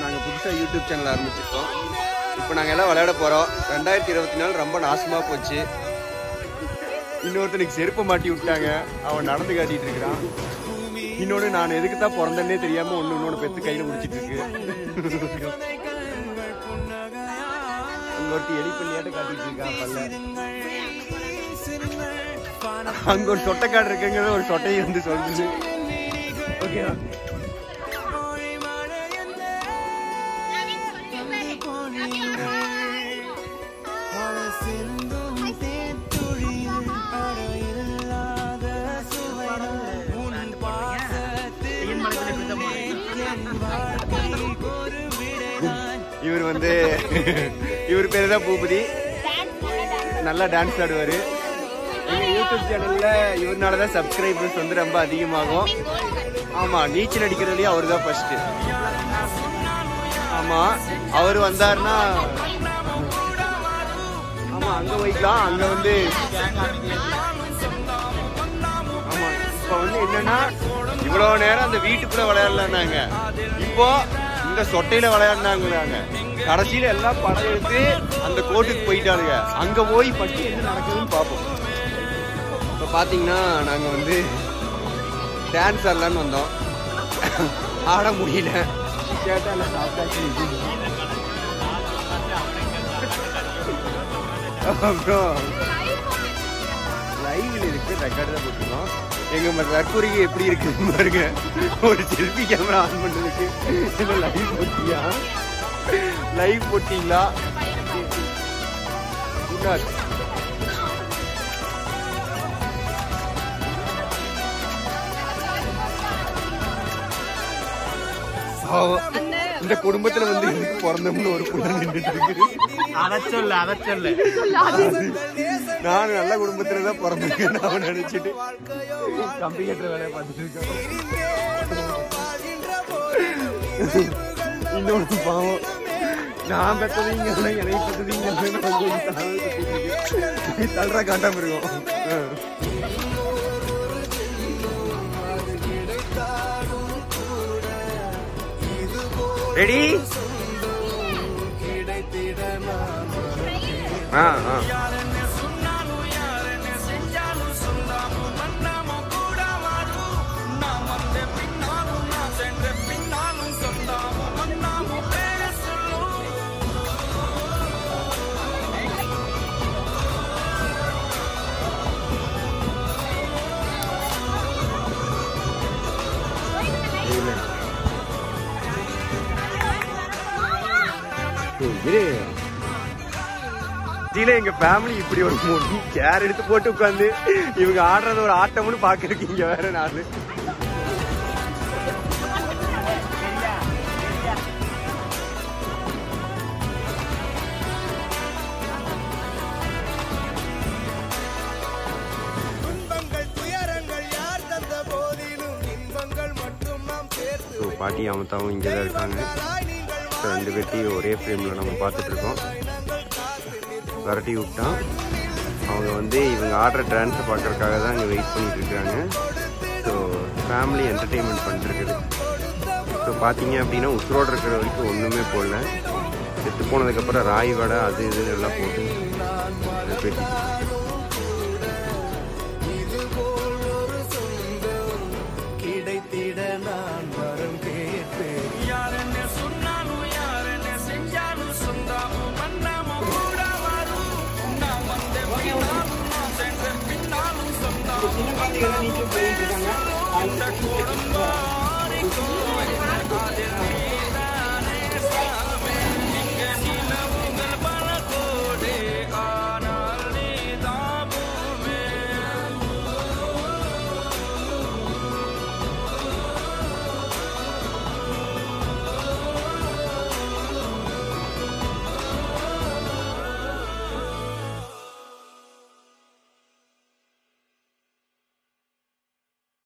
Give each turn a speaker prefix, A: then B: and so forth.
A: நாங்கள் புதுசாக YouTube channel ஆரம்பிச்சிருக்கோம். இப்போ நாங்கள் எல்லாம் விளையாட போகிறோம். 2024 ரொம்ப நாசமாக போச்சு. இன்னொருத்தனுக்கு செருப்பை மாட்டி விட்டாங்க, அவன் நடந்து காட்டிட்டு இருக்கிறான். இன்னொன்று நான் எதுக்கு தான் பிறந்தன்னே தெரியாமல் இன்னொன்று பெற்று கையில் முடிச்சிட்டு இருக்கு. அங்கே ஒருத்தி எலி பண்ணியாட்ட காட்டிட்டு இருக்கான் பல்ல. அங்கே ஒரு சொட்டைக்காடு இருக்குங்கிறத ஒரு சொட்டையை வந்து சொல்லுது. ஓகேவா? இவர் வந்து இவர் பேரு தான் பூபதி. நல்லா டான்ஸ் ஆடுவாரு. எங்க யூடியூப் சேனல்ல இவர்னாலதான் சப்ஸ்கிரைபர்ஸ் வந்து ரொம்ப அதிகமாகும். ஆமா, நீச்சல் அடிக்கிறதுலயும் அவரு தான் ஃபர்ஸ்ட். ஆமா, அவர் வந்தாருன்னா ஆமா அங்க போய்க்கலாம். அங்க வந்து ஆமா இப்ப வந்து என்னன்னா இவ்வளவு நேரம் அந்த வீட்டுக்குள்ள விளையாடலான்னாங்க, இப்போ இந்த சொட்டையில விளையாடினாங்க. கடைசியில எல்லாம் படம் எடுத்து அந்த கோட்டுக்கு போயிட்டானுங்க. அங்க போய் பட்டி என்ன நடக்குதுன்னு பார்ப்போம். இப்போ பாத்தீங்கன்னா நாங்க வந்து டான்ஸ் ஆடலான்னு வந்தோம். ஆட முடியல. கேட்டா எல்லாம் சாப்பிட்டாச்சு. அப்புறம் லைவ்ல இருக்கு, ரெக்கார்டு தான் போட்டுருக்கோம். எங்க தற்கொலைக்கு எப்படி இருக்கு பாருங்க. ஒரு செல்ஃபி கேமரா ஆன் பண்றதுக்கு என்ன லைவ் போட்டியா? லைவ் போட்டீங்களா? இந்த குடும்பத்துல வந்து பிறந்தோம்னு ஒரு புள்ள நின்றுட்டு இருக்கு. நான் நல்ல குடும்பத்துலதான் பிறந்திருக்கேன் அவன் நினைச்சிட்டு கம்பி கட்டுற வேலையை பார்த்துட்டு இருக்கேன். இன்னொன்று பாவம், நான் பெற்றதீங்க எனக்கு பெற்றதீங்க தள்ளுற காட்டாம இருக்கும். ரெடி? எங்க ஃபேமிலி இப்படி ஒரு சேர் எடுத்து போட்டு உட்காந்து இவங்க ஆடுறது ஒரு ஆட்டம்னு பாக்குறீங்க. வேற நானு பாட்டி அமத்தாவும் இங்கதான் இருக்காங்க. ரெண்டு பேர்த்தையும் ஒரே ஃப்ரேம்ல நம்ம பார்த்துட்டு இருக்கோம். விரட்டி விட்டான். அவங்க வந்து இவங்க ஆடுற டான்ஸை பார்க்கறதுக்காக தான் இங்கே வெயிட் பண்ணிட்டு இருக்காங்க. ஸோ ஃபேமிலி என்டர்டெயின்மெண்ட் பண்ணிருக்குது. ஸோ பார்த்தீங்க அப்படின்னா உசுரோடு இருக்கிற வரைக்கும் ஒன்றுமே போடல. செத்து போனதுக்கப்புறம் ராய் வடை அது இதுன்னு எல்லாம் போட்டு பேசி நீச்சல் போயிட்டு இருக்காங்க.